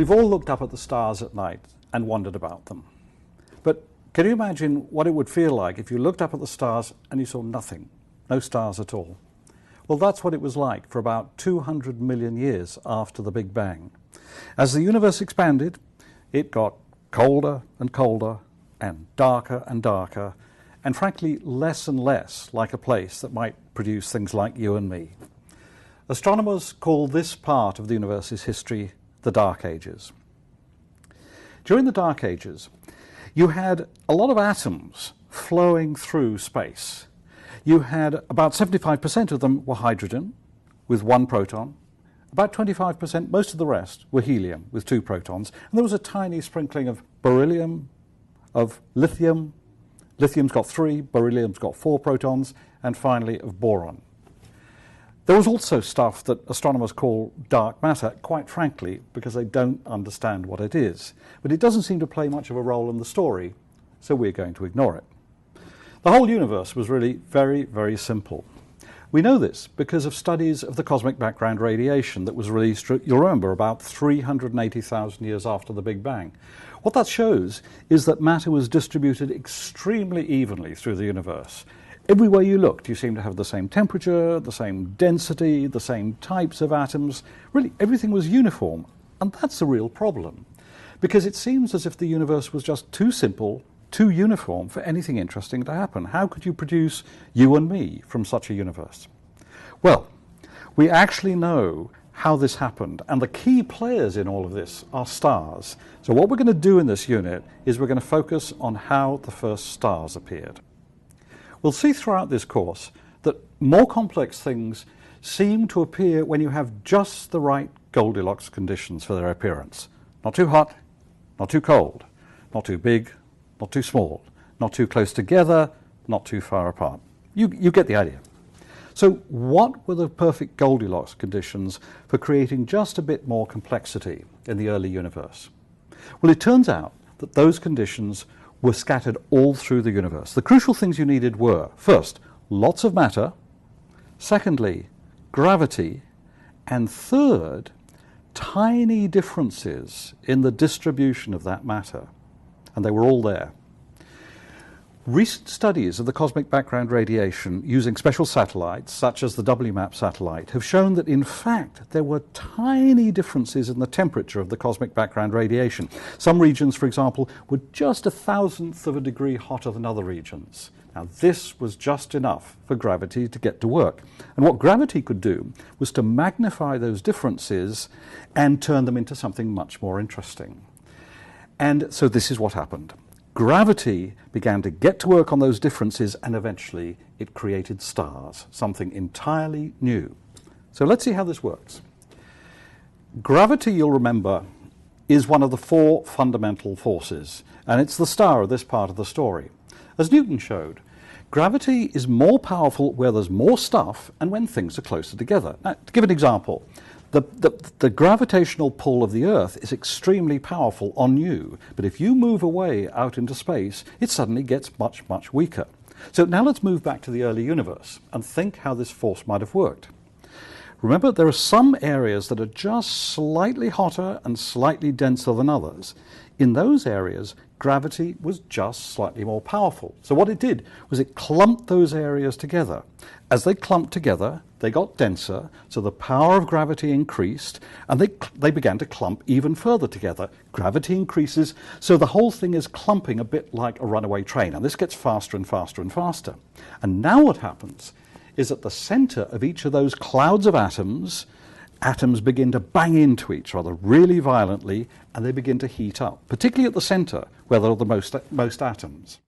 We've all looked up at the stars at night and wondered about them. But can you imagine what it would feel like if you looked up at the stars and you saw nothing, no stars at all? Well, that's what it was like for about 200 million years after the Big Bang. As the universe expanded, it got colder and colder and darker, and frankly less and less like a place that might produce things like you and me. Astronomers call this part of the universe's history the Dark Ages. During the Dark Ages, you had a lot of atoms flowing through space. You had about 75% of them were hydrogen with one proton, about 25%, most of the rest, were helium with two protons, and there was a tiny sprinkling of beryllium, of lithium. Lithium's got three, beryllium's got four protons, and finally of boron. There was also stuff that astronomers call dark matter, quite frankly, because they don't understand what it is. But it doesn't seem to play much of a role in the story, so we're going to ignore it. The whole universe was really very, very simple. We know this because of studies of the cosmic background radiation that was released, you'll remember, about 380,000 years after the Big Bang. What that shows is that matter was distributed extremely evenly through the universe. Everywhere you looked, you seemed to have the same temperature, the same density, the same types of atoms. Really, everything was uniform. And that's a real problem, because it seems as if the universe was just too simple, too uniform for anything interesting to happen. How could you produce you and me from such a universe? Well, we actually know how this happened, and the key players in all of this are stars. So what we're going to do in this unit is we're going to focus on how the first stars appeared. We'll see throughout this course that more complex things seem to appear when you have just the right Goldilocks conditions for their appearance. Not too hot, not too cold, not too big, not too small, not too close together, not too far apart. You get the idea. So what were the perfect Goldilocks conditions for creating just a bit more complexity in the early universe? Well, it turns out that those conditions were scattered all through the universe. The crucial things you needed were, first, lots of matter, secondly, gravity, and third, tiny differences in the distribution of that matter. And they were all there. Recent studies of the cosmic background radiation using special satellites, such as the WMAP satellite, have shown that in fact there were tiny differences in the temperature of the cosmic background radiation. Some regions, for example, were just 1,000th of a degree hotter than other regions. Now this was just enough for gravity to get to work. And what gravity could do was to magnify those differences and turn them into something much more interesting. And so this is what happened. Gravity began to get to work on those differences, and eventually it created stars, something entirely new. So let's see how this works. Gravity, you'll remember, is one of the four fundamental forces, and it's the star of this part of the story. As Newton showed, gravity is more powerful where there's more stuff and when things are closer together. Now, to give an example, the gravitational pull of the Earth is extremely powerful on you, but if you move away out into space, it suddenly gets much, much weaker. So now let's move back to the early universe and think how this force might have worked. Remember, there are some areas that are just slightly hotter and slightly denser than others. In those areas, gravity was just slightly more powerful. So what it did was it clumped those areas together. As they clumped together, they got denser, so the power of gravity increased, and they began to clump even further together. Gravity increases, so the whole thing is clumping a bit like a runaway train, and this gets faster and faster and faster. And now what happens is at the center of each of those clouds of atoms begin to bang into each other really violently, and they begin to heat up, particularly at the center where there are the most atoms.